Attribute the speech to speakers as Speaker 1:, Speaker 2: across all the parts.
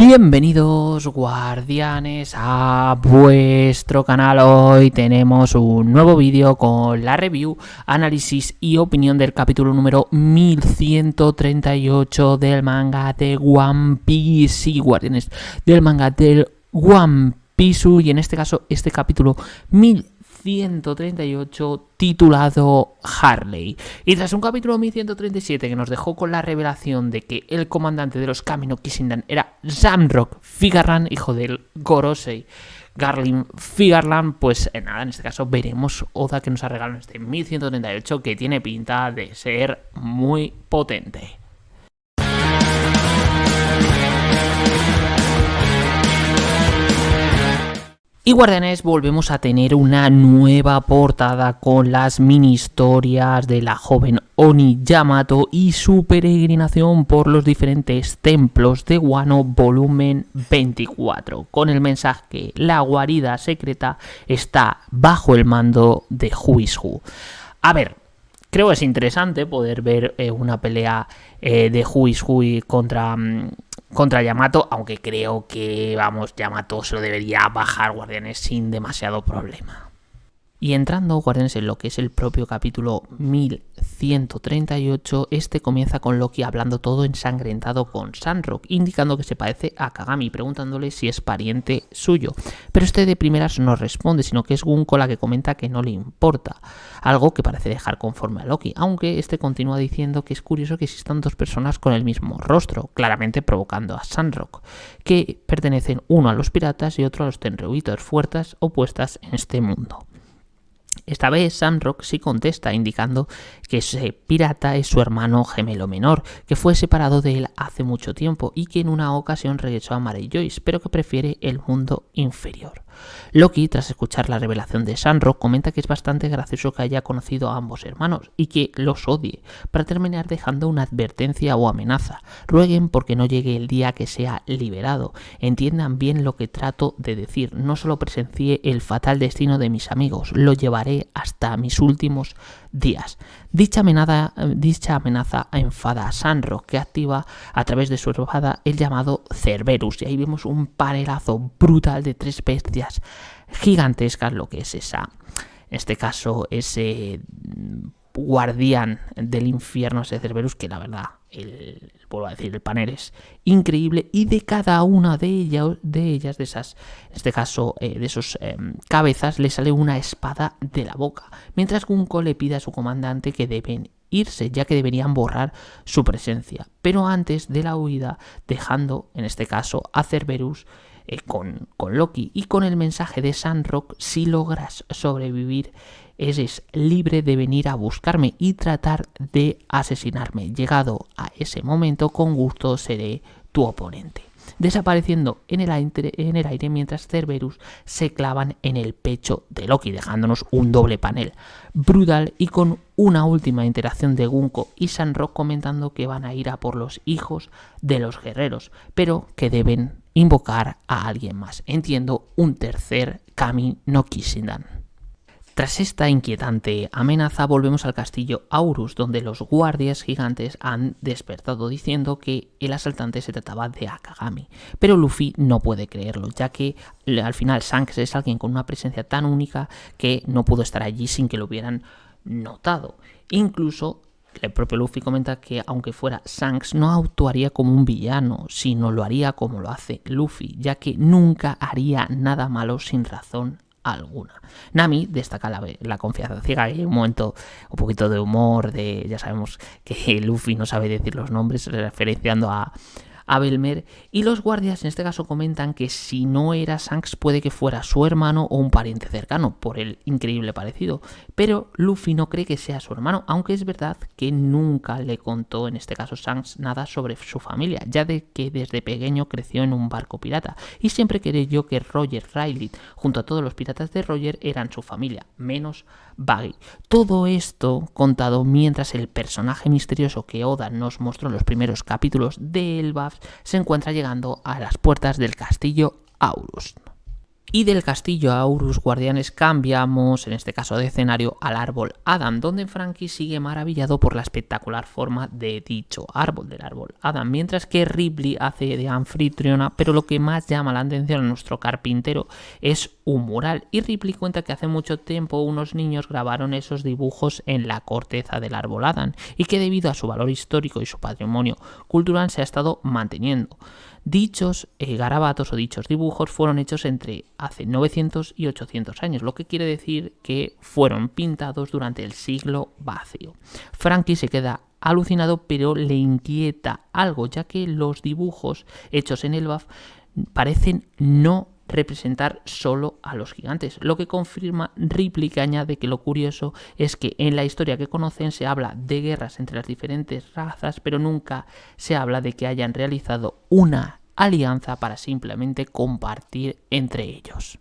Speaker 1: Bienvenidos guardianes a vuestro canal. Hoy tenemos un nuevo vídeo con la review, análisis y opinión del capítulo número 1138 del manga de One Piece. Sí, guardianes, del manga del One Piece, y en este caso este capítulo 1138 titulado Harley. Y tras un capítulo 1137 que nos dejó con la revelación de que el comandante de los Kami no Kishinden era Shamrock Figarland, hijo del Gorosei Garlin Figarland, pues nada, en este caso veremos Oda que nos ha regalado este 1138 que tiene pinta de ser muy potente. Y guardianes, volvemos a tener una nueva portada con las mini historias de la joven Oni Yamato y su peregrinación por los diferentes templos de Wano volumen 24, con el mensaje que la guarida secreta está bajo el mando de Who is Who. A ver, creo que es interesante poder ver una pelea de Who is Who contra Yamato, aunque creo que, vamos, Yamato se lo debería bajar, guardianes, sin demasiado problema. Y entrando, guardianes, en lo que es el propio capítulo 1138, este comienza con Loki hablando todo ensangrentado con Sandrock, indicando que se parece a Kagami, preguntándole si es pariente suyo. Pero este de primeras no responde, sino que es Gunko la que comenta que no le importa, algo que parece dejar conforme a Loki, aunque este continúa diciendo que es curioso que existan dos personas con el mismo rostro, claramente provocando a Sandrock, que pertenecen uno a los piratas y otro a los Tenryubitos, fuerzas opuestas en este mundo. Esta vez Sandrock sí contesta, indicando que ese pirata es su hermano gemelo menor, que fue separado de él hace mucho tiempo y que en una ocasión regresó a Mary Joyce, pero que prefiere el mundo inferior. Loki, tras escuchar la revelación de Sandrock, comenta que es bastante gracioso que haya conocido a ambos hermanos y que los odie, para terminar dejando una advertencia o amenaza. Rueguen porque no llegue el día que sea liberado. Entiendan bien lo que trato de decir. No solo presencié el fatal destino de mis amigos, lo llevaré hasta mis últimos días. Dicha amenaza enfada a Sandrock, que activa a través de su espada el llamado Cerberus, y ahí vemos un panelazo brutal de tres bestias gigantescas, lo que es esa, en este caso, ese guardián del infierno, ese Cerberus, que la verdad, vuelvo a decir, el panel es increíble, y de cada una de ellas, de esas, en este caso, de esos cabezas, le sale una espada de la boca, mientras Gunko le pide a su comandante que deben irse, ya que deberían borrar su presencia, pero antes de la huida, dejando, en este caso, a Cerberus con Loki, y con el mensaje de Sandrock: si logras sobrevivir, eres libre de venir a buscarme y tratar de asesinarme. Llegado a ese momento, con gusto seré tu oponente. Desapareciendo en el aire mientras Cerberus se clavan en el pecho de Loki, dejándonos un doble panel brutal, y con una última interacción de Gunko y Sandrock comentando que van a ir a por los hijos de los guerreros, pero que deben invocar a alguien más. Entiendo, un tercer Kami no Kishinden. Tras esta inquietante amenaza, volvemos al castillo Aurus, donde los guardias gigantes han despertado diciendo que el asaltante se trataba de Akagami. Pero Luffy no puede creerlo, ya que al final Shanks es alguien con una presencia tan única que no pudo estar allí sin que lo hubieran notado. Incluso el propio Luffy comenta que aunque fuera Shanks, no actuaría como un villano, sino lo haría como lo hace Luffy, ya que nunca haría nada malo sin razón alguna. Nami destaca la confianza ciega. Hay un momento, un poquito de humor, ya sabemos que Luffy no sabe decir los nombres, referenciando a Belmer, y los guardias en este caso comentan que si no era Shanks puede que fuera su hermano o un pariente cercano, por el increíble parecido, pero Luffy no cree que sea su hermano, aunque es verdad que nunca le contó, en este caso Shanks, nada sobre su familia, ya de que desde pequeño creció en un barco pirata y siempre creyó que Roger Riley junto a todos los piratas de Roger eran su familia, menos Buggy. Todo esto contado mientras el personaje misterioso que Oda nos mostró en los primeros capítulos de Elbaf se encuentra llegando a las puertas del castillo Aurus. Y del castillo a Aurus Guardianes cambiamos, en este caso de escenario, al árbol Adam, donde Frankie sigue maravillado por la espectacular forma de dicho árbol, del árbol Adam, mientras que Ripley hace de anfitriona, pero lo que más llama la atención a nuestro carpintero es un mural. Y Ripley cuenta que hace mucho tiempo unos niños grabaron esos dibujos en la corteza del árbol Adam y que debido a su valor histórico y su patrimonio cultural se ha estado manteniendo. Dichos garabatos o dichos dibujos fueron hechos entre hace 900 y 800 años, lo que quiere decir que fueron pintados durante el siglo vacío. Frankie se queda alucinado, pero le inquieta algo, ya que los dibujos hechos en el BAF parecen no representar solo a los gigantes, lo que confirma Ripley, que añade que lo curioso es que en la historia que conocen se habla de guerras entre las diferentes razas, pero nunca se habla de que hayan realizado una alianza para simplemente compartir entre ellos.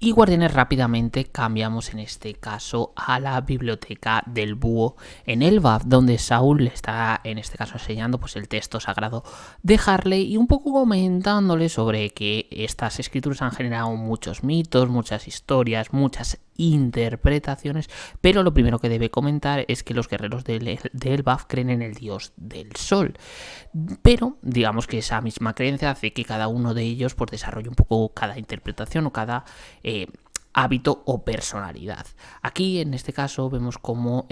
Speaker 1: Y Guardianes rápidamente cambiamos en este caso a la biblioteca del búho en Elbaf, donde Saul le está en este caso enseñando pues el texto sagrado de Harley y un poco comentándole sobre que estas escrituras han generado muchos mitos, muchas historias, muchas interpretaciones, pero lo primero que debe comentar es que los guerreros de Elbaf creen en el dios del sol, pero digamos que esa misma creencia hace que cada uno de ellos pues desarrolle un poco cada interpretación o cada hábito o personalidad. Aquí en este caso vemos como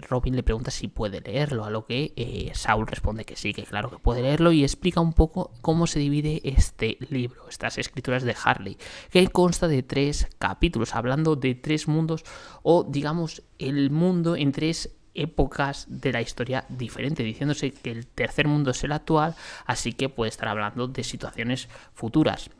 Speaker 1: Robin le pregunta si puede leerlo, a lo que Saul responde que sí, que claro que puede leerlo, y explica un poco cómo se divide este libro, estas escrituras de Harley, que consta de 3 capítulos, hablando de 3 mundos o digamos el mundo en 3 épocas de la historia diferente, diciéndose que el tercer mundo es el actual, así que puede estar hablando de situaciones futuras.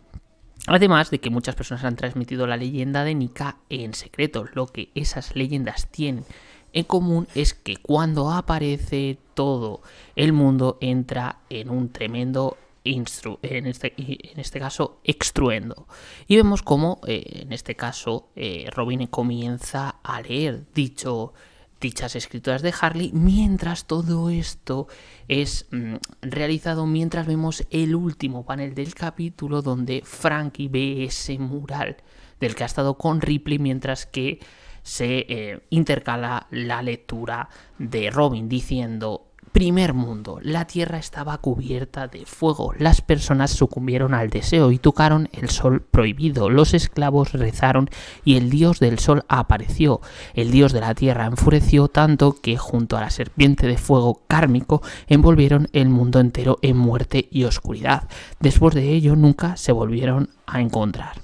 Speaker 1: Además de que muchas personas han transmitido la leyenda de Nika en secreto. Lo que esas leyendas tienen en común es que cuando aparece todo el mundo entra en un tremendo en este caso extruendo. Y vemos cómo en este caso Robin comienza a leer dichas escrituras de Harley, mientras todo esto es realizado, mientras vemos el último panel del capítulo donde Frankie ve ese mural del que ha estado con Ripley, mientras que se intercala la lectura de Robin diciendo: primer mundo, la tierra estaba cubierta de fuego, las personas sucumbieron al deseo y tocaron el sol prohibido, los esclavos rezaron y el dios del sol apareció. El dios de la tierra enfureció tanto que junto a la serpiente de fuego kármico envolvieron el mundo entero en muerte y oscuridad. Después de ello nunca se volvieron a encontrar.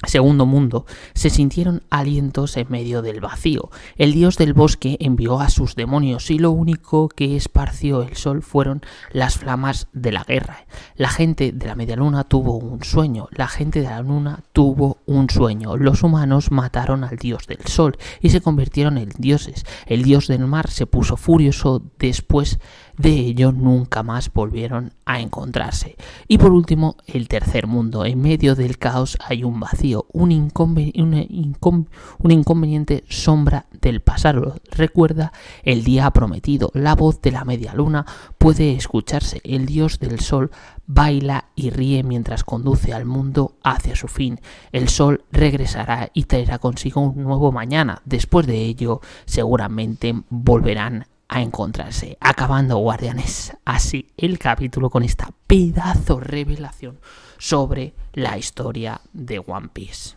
Speaker 1: Segundo mundo, se sintieron alientos en medio del vacío. El dios del bosque envió a sus demonios y lo único que esparció el sol fueron las flamas de la guerra. La gente de la media luna tuvo un sueño, la gente de la luna tuvo un sueño. Los humanos mataron al dios del sol y se convirtieron en dioses. El dios del mar se puso furioso, después de ello nunca más volvieron a encontrarse. Y por último, el tercer mundo. En medio del caos hay un vacío, un inconveniente sombra del pasado. Recuerda el día prometido. La voz de la media luna puede escucharse. El dios del sol baila y ríe mientras conduce al mundo hacia su fin. El sol regresará y traerá consigo un nuevo mañana. Después de ello, seguramente volverán a encontrarse. Acabando, Guardianes, así el capítulo con esta pedazo revelación sobre la historia de One Piece.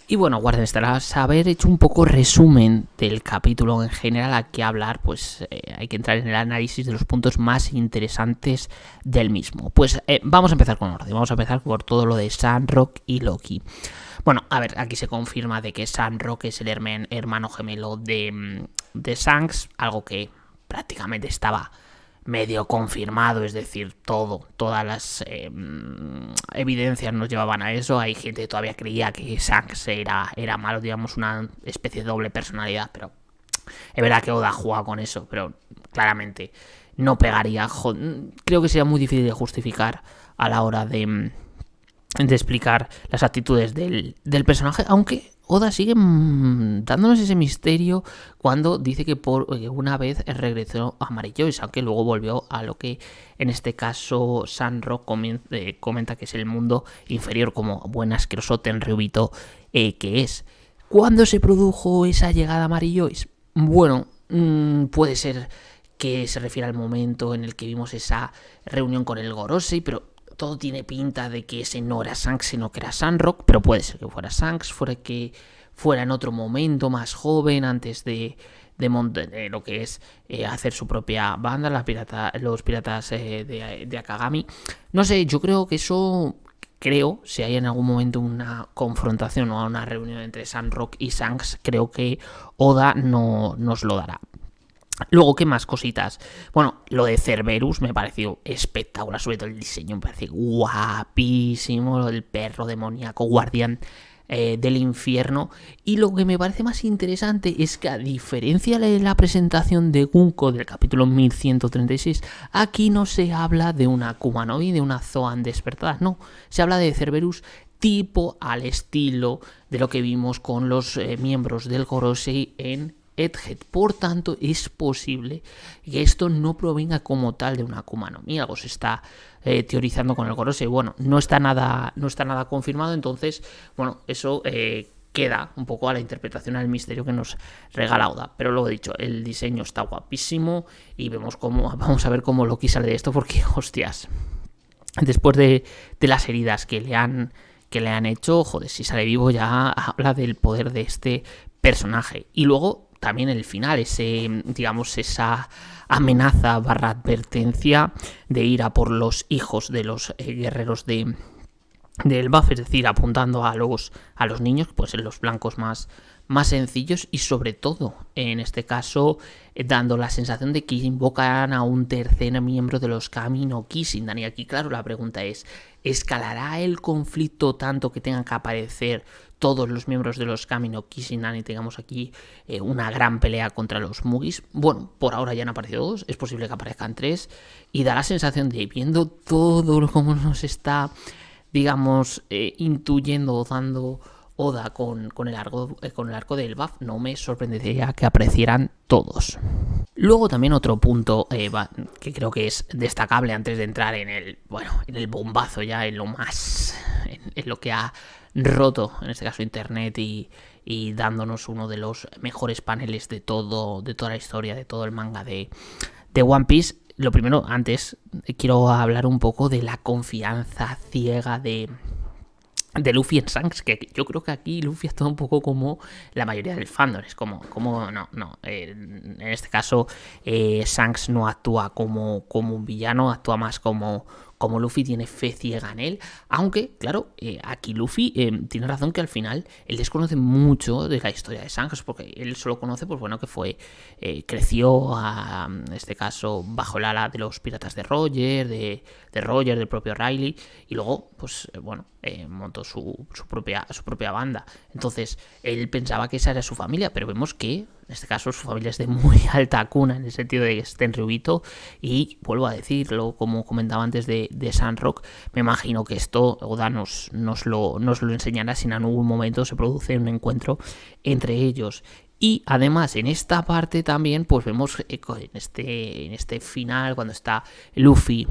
Speaker 1: Y bueno, Guardianes, tras haber hecho un poco resumen del capítulo en general, aquí a hablar, pues hay que entrar en el análisis de los puntos más interesantes del mismo. Pues vamos a empezar con orden, vamos a empezar por todo lo de Sandrock y Loki. Bueno, a ver, aquí se confirma de que Sandrock es el hermano gemelo de Shanks, algo que prácticamente estaba medio confirmado, es decir, todas las evidencias nos llevaban a eso. Hay gente que todavía creía que Shanks era malo, digamos, una especie de doble personalidad, pero es verdad que Oda juega con eso, pero claramente no pegaría. Creo que sería muy difícil de justificar a la hora de explicar las actitudes del personaje, aunque Oda sigue dándonos ese misterio cuando dice que por una vez regresó a Mary Joyce, aunque luego volvió a lo que en este caso Sandrock comenta que es el mundo inferior, como buen asqueroso Tenryubito que es. ¿Cuándo se produjo esa llegada a Mary Joyce? Bueno, puede ser que se refiere al momento en el que vimos esa reunión con el Gorosei, pero todo tiene pinta de que ese no era Shanks, sino que era Sandrock, pero puede ser que fuera Shanks, fuera en otro momento más joven, antes de lo que es hacer su propia banda, los piratas de Akagami. No sé, yo creo que eso... si hay en algún momento una confrontación o una reunión entre Sandrock y Shanks, creo que Oda no nos lo dará. Luego, ¿qué más cositas? Bueno, lo de Cerberus me pareció espectacular, sobre todo el diseño me parece guapísimo, lo del perro demoníaco guardián del infierno. Y lo que me parece más interesante es que, a diferencia de la presentación de Gunko del capítulo 1136, aquí no se habla de una Akuma no Mi, de una Zoan despertada, no, se habla de Cerberus tipo al estilo de lo que vimos con los miembros del Gorosei en Egghead. Por tanto, es posible que esto no provenga como tal de una Akuma no Mi. Algo se está teorizando con el Gorosei. Bueno, no está nada confirmado, entonces, bueno, eso queda un poco a la interpretación, al misterio que nos regala Oda. Pero lo dicho, el diseño está guapísimo y vamos a ver cómo Loki sale de esto, porque, hostias, después de las heridas que le han hecho, joder, si sale vivo ya habla del poder de este personaje. Y luego también el final, esa amenaza / advertencia de ir a por los hijos de los guerreros del buff, es decir, apuntando a los niños, pues en los blancos más sencillos, y sobre todo, en este caso, dando la sensación de que invocan a un tercer miembro de los Kami no Kisendan. Y aquí, claro, la pregunta es, ¿escalará el conflicto tanto que tengan que aparecer todos los miembros de los Kami no Kisendan y tengamos aquí una gran pelea contra los Mugis? Bueno, por ahora ya han aparecido 2, es posible que aparezcan 3, y da la sensación de, viendo todo como nos está, digamos, intuyendo o dando Oda con el arco del buff, no me sorprendería que aparecieran todos. Luego también otro punto que creo que es destacable antes de entrar en el bombazo, ya en lo que ha roto, en este caso, internet y dándonos uno de los mejores paneles de toda la historia, de todo el manga de One Piece. Lo primero, antes quiero hablar un poco de la confianza ciega de Luffy en Shanks, que yo creo que aquí Luffy actúa un poco como la mayoría del fandom. Es como no. En este caso, Shanks no actúa como un villano, actúa más como Luffy, tiene fe ciega en él. Aunque, claro, aquí Luffy tiene razón, que al final él desconoce mucho de la historia de Shanks, porque él solo conoce, pues bueno, que creció, en este caso, bajo el ala de los piratas de Roger, del propio Riley, y luego, pues bueno, montó su propia banda. Entonces, él pensaba que esa era su familia, pero vemos que, en este caso, su familia es de muy alta cuna, en el sentido de que es Tenryubito, y vuelvo a decirlo, como comentaba antes de Sandrock, me imagino que esto Oda nos lo enseñará si en algún momento se produce un encuentro entre ellos. Y además, en esta parte también, pues vemos en este final, cuando está Luffy,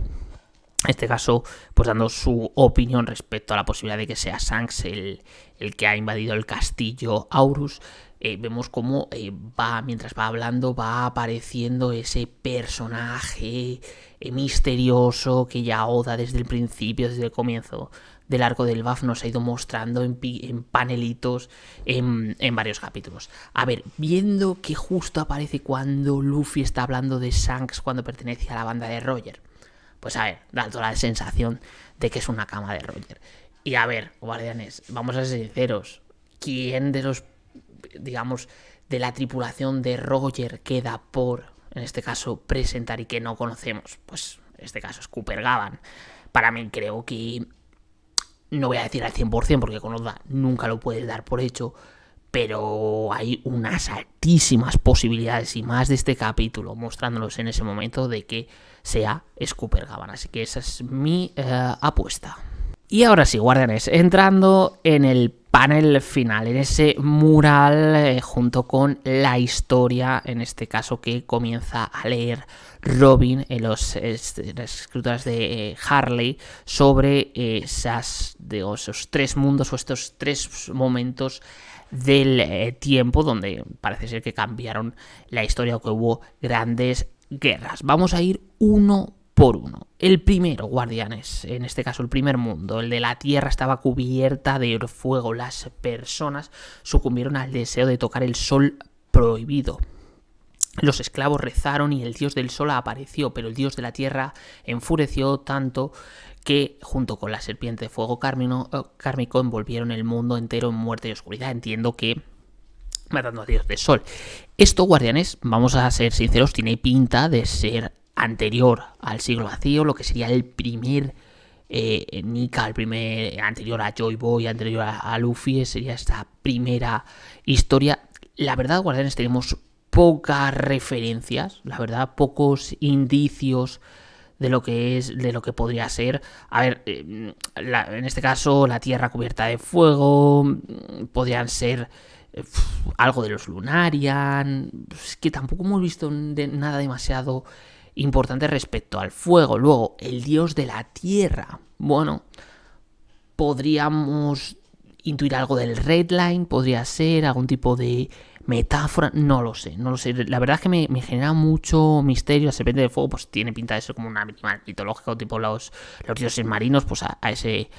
Speaker 1: en este caso, pues dando su opinión respecto a la posibilidad de que sea Shanks el que ha invadido el castillo Aurus. Vemos cómo mientras va hablando, va apareciendo ese personaje misterioso que ya Oda desde el principio, desde el comienzo del arco del buff, nos ha ido mostrando en panelitos en varios capítulos. A ver, viendo que justo aparece cuando Luffy está hablando de Shanks cuando pertenece a la banda de Roger, pues a ver, da toda la sensación de que es una cama de Roger. Y a ver, guardianes, vamos a ser sinceros, ¿quién de los, digamos, de la tripulación de Roger queda por, en este caso, presentar y que no conocemos? Pues en este caso es Cooper Gavan. Para mí, creo que, no voy a decir al 100%, porque con Oda nunca lo puedes dar por hecho, pero hay unas altísimas posibilidades, y más de este capítulo mostrándolos en ese momento, de que sea Cooper Gavan. Así que esa es mi apuesta. Y ahora sí, guardianes, entrando en el panel final, en ese mural, junto con la historia, en este caso que comienza a leer Robin en las escrituras de Harley sobre esos 3 mundos o estos 3 momentos del tiempo donde parece ser que cambiaron la historia o que hubo grandes guerras. Vamos a ir uno por uno. El primero, Guardianes, en este caso el primer mundo, el de la Tierra, estaba cubierta de fuego. Las personas sucumbieron al deseo de tocar el sol prohibido. Los esclavos rezaron y el dios del sol apareció, pero el dios de la Tierra enfureció tanto que, junto con la serpiente de fuego kármico, envolvieron el mundo entero en muerte y oscuridad. Entiendo que matando al dios del sol. Esto, Guardianes, vamos a ser sinceros, tiene pinta de ser anterior al siglo vacío, lo que sería el primer Nika, el primer anterior a Joy Boy, anterior a Luffy, sería esta primera historia. La verdad, Guardianes, tenemos pocas referencias, la verdad, pocos indicios de lo que podría ser. A ver, en este caso, la Tierra cubierta de fuego, podrían ser algo de los Lunarian. Es que tampoco hemos visto nada demasiado importante respecto al fuego. Luego, el dios de la Tierra. Bueno, podríamos intuir algo del Redline, podría ser algún tipo de metáfora, no lo sé. La verdad es que me genera mucho misterio. La serpiente de fuego pues tiene pinta de ser como un animal mitológico, tipo los dioses marinos, pues a ese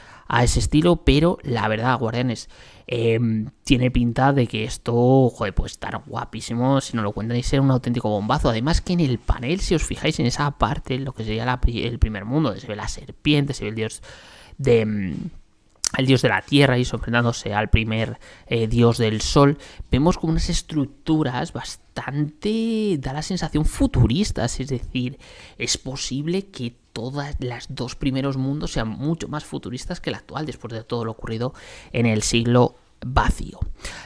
Speaker 1: estilo, pero la verdad, Guardianes, tiene pinta de que esto, puede estar guapísimo si no lo cuentan y ser un auténtico bombazo. Además que en el panel, si os fijáis en esa parte, lo que sería el primer mundo, se ve la serpiente, se ve el dios de la Tierra y enfrentándose al primer dios del sol, vemos como unas estructuras bastante, da la sensación futuristas, es decir, es posible que todas las 2 primeros mundos sean mucho más futuristas que el actual, después de todo lo ocurrido en el siglo vacío.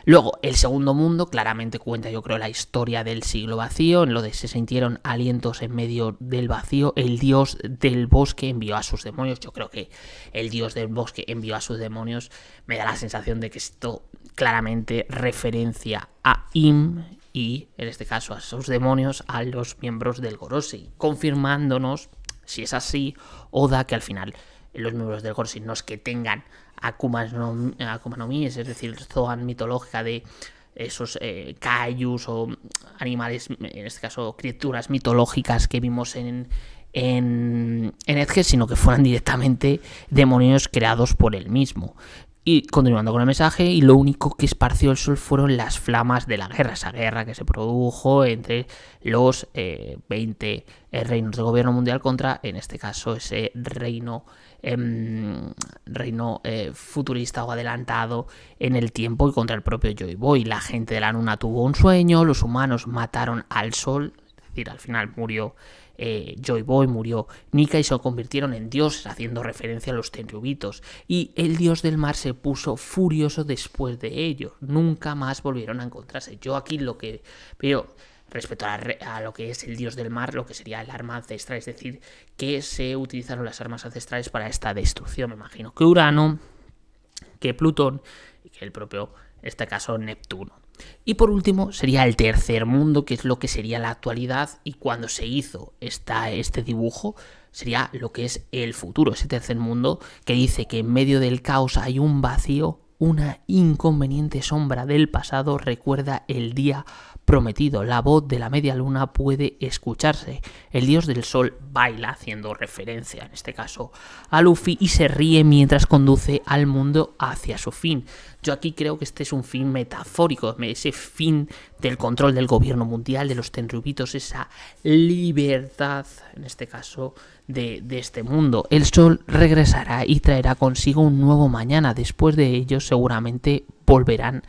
Speaker 1: Luego, el segundo mundo claramente cuenta, yo creo, la historia del siglo vacío, en lo de se sintieron alientos en medio del vacío. El dios del bosque envió a sus demonios. Yo creo que el dios del bosque envió a sus demonios. Me da la sensación de que esto claramente referencia a Im y, en este caso, a sus demonios, a los miembros del Gorosei, confirmándonos, si es así, Oda, que al final los miembros del Gorosei no es que tengan Akuma no Mi, es decir, Zoan mitológica de esos kaijus o animales, en este caso criaturas mitológicas que vimos en Edge, sino que fueran directamente demonios creados por él mismo. Y continuando con el mensaje, y lo único que esparció el sol fueron las flamas de la guerra, esa guerra que se produjo entre los 20 reinos del gobierno mundial contra, en este caso, ese reino futurista o adelantado en el tiempo, y contra el propio Joy Boy. La gente de la luna tuvo un sueño, los humanos mataron al sol, es decir, al final murió Joy Boy, murió Nika y se convirtieron en dioses, haciendo referencia a los tenryubitos, y el dios del mar se puso furioso después de ello. Nunca más volvieron a encontrarse. Yo aquí lo que veo respecto a lo que es el dios del mar, lo que sería el arma ancestral, es decir, que se utilizaron las armas ancestrales para esta destrucción. Me imagino que Urano, que Plutón y que el propio, en este caso, Neptuno. Y por último sería el tercer mundo, que es lo que sería la actualidad, y cuando se hizo este dibujo sería lo que es el futuro, ese tercer mundo que dice que en medio del caos hay un vacío, una inconveniente sombra del pasado recuerda el día prometido, la voz de la media luna puede escucharse, el dios del sol baila, haciendo referencia en este caso a Luffy, y se ríe mientras conduce al mundo hacia su fin. Yo aquí creo que este es un fin metafórico, ese fin del control del gobierno mundial, de los tenryubitos, esa libertad, en este caso, de este mundo. El sol regresará y traerá consigo un nuevo mañana. Después de ello, seguramente volverán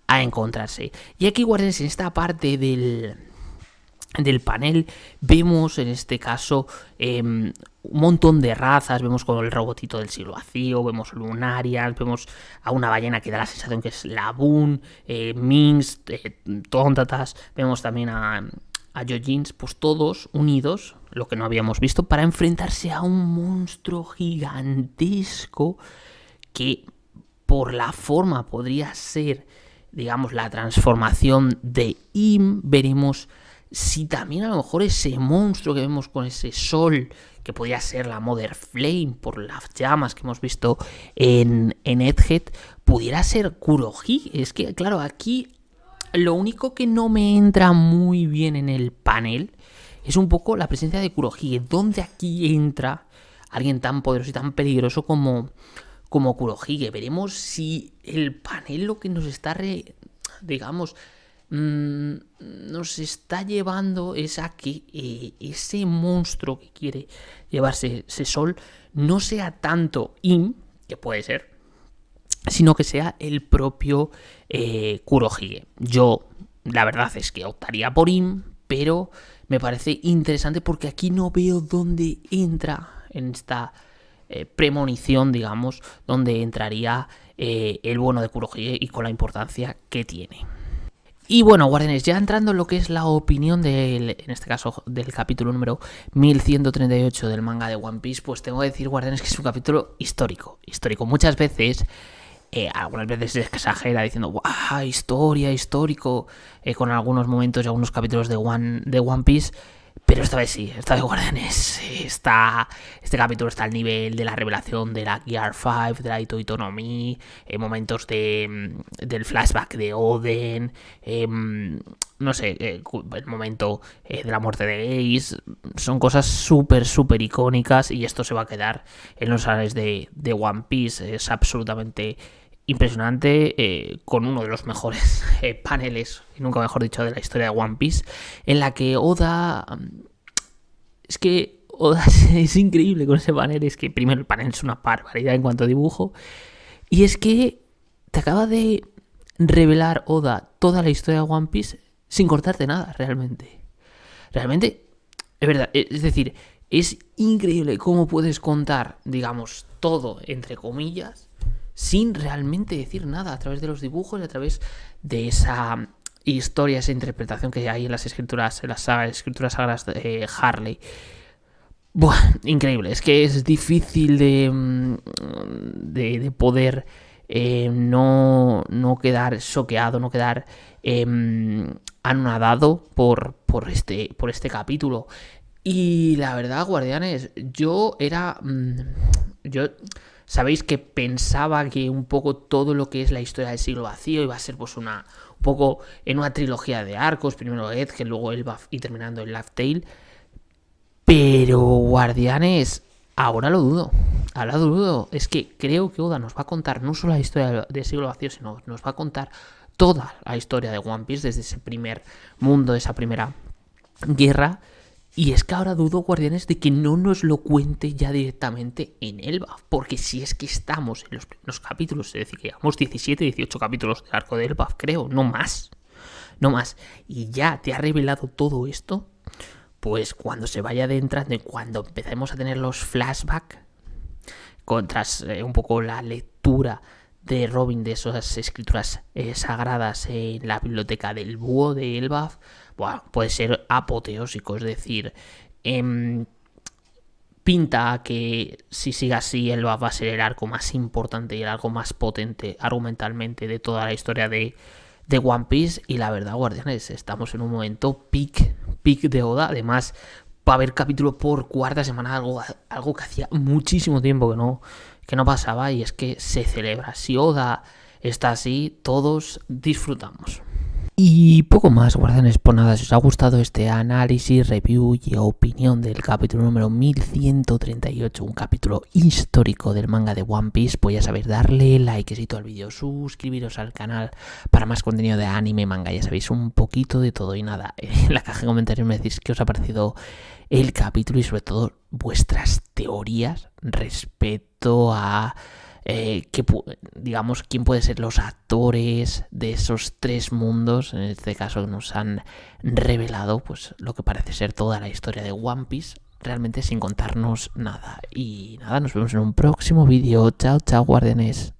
Speaker 1: a encontrarse. Y aquí, Guardianes, en esta parte del panel vemos en este caso un montón de razas, vemos como el robotito del siglo vacío, vemos Lunarians, vemos a una ballena que da la sensación que es Laboon, Minx, Tontatas, vemos también a Yojins, pues todos unidos, lo que no habíamos visto, para enfrentarse a un monstruo gigantesco que por la forma podría ser, digamos, la transformación de Im. Veremos si también a lo mejor ese monstruo que vemos con ese sol, que podría ser la Mother Flame por las llamas que hemos visto en Egghead, pudiera ser Kurohige. Es que, claro, aquí lo único que no me entra muy bien en el panel es un poco la presencia de Kurohige. ¿Dónde aquí entra alguien tan poderoso y tan peligroso como Kurohige? Veremos si el panel lo que nos está, nos está llevando es a que ese monstruo que quiere llevarse ese sol no sea tanto Im, que puede ser, sino que sea el propio Kurohige. Yo, la verdad es que optaría por Im, pero me parece interesante porque aquí no veo dónde entra en esta premonición, digamos, donde entraría el bueno de Kurohige y con la importancia que tiene. Y bueno, guardianes, ya entrando en lo que es la opinión en este caso, del capítulo número 1138 del manga de One Piece, pues tengo que decir, guardianes, que es un capítulo histórico. Muchas veces, algunas veces se exagera diciendo, ¡guau! Histórico, con algunos momentos y algunos capítulos de One Piece. Pero esta vez sí, esta vez, guardianes, este capítulo está al nivel de la revelación de la Gear 5, de la Itoi Tonomi, momentos del flashback de Oden, no sé, el momento de la muerte de Ace. Son cosas súper icónicas y esto se va a quedar en los anales de One Piece. Es absolutamente impresionante, con uno de los mejores paneles, y nunca mejor dicho, de la historia de One Piece, en la que Oda... Es que Oda es increíble con ese panel. Es que primero el panel es una barbaridad en cuanto a dibujo, y es que te acaba de revelar Oda toda la historia de One Piece sin cortarte nada, realmente, es verdad. Es decir, es increíble cómo puedes contar, digamos, todo, entre comillas, sin realmente decir nada, a través de los dibujos y a través de esa historia, esa interpretación que hay en las escrituras sagradas de Harley. Buah, increíble. Es que es difícil de poder no quedar choqueado, no quedar anonadado por este capítulo. Y la verdad, guardianes, sabéis que pensaba que un poco todo lo que es la historia del siglo vacío iba a ser pues un poco en una trilogía de arcos, primero Egghead, luego Elbaf y terminando en Laugh Tale. Pero, guardianes, ahora lo dudo. Es que creo que Oda nos va a contar no solo la historia del siglo vacío, sino nos va a contar toda la historia de One Piece desde ese primer mundo, esa primera guerra. Y es que ahora dudo, guardianes, de que no nos lo cuente ya directamente en Elbaf. Porque si es que estamos en los primeros capítulos, es decir, que llevamos 17, 18 capítulos del arco de Elbaf, creo, no más. Y ya te ha revelado todo esto, pues cuando se vaya adentrando y cuando empecemos a tener los flashbacks, tras un poco la lectura de Robin de esas escrituras sagradas en la biblioteca del búho de Elbaf, puede ser apoteósico. Es decir, pinta que si sigue así, Elbaf va a ser el arco más importante y el arco más potente argumentalmente de toda la historia de One Piece. Y la verdad, guardianes, estamos en un momento peak de Oda. Además, va a haber capítulo por cuarta semana, algo que hacía muchísimo tiempo que no pasaba, y es que se celebra. Si Oda está así, todos disfrutamos. Y poco más, guardianes. Por nada, si os ha gustado este análisis, review y opinión del capítulo número 1138, un capítulo histórico del manga de One Piece, pues ya sabéis, darle likecito al vídeo, suscribiros al canal para más contenido de anime, manga, ya sabéis, un poquito de todo. Y nada, en la caja de comentarios me decís qué os ha parecido el capítulo y sobre todo vuestras teorías respecto a quién puede ser los actores de esos tres mundos, en este caso que nos han revelado pues lo que parece ser toda la historia de One Piece, realmente sin contarnos nada. Y nada, nos vemos en un próximo vídeo. Chao, guardianes.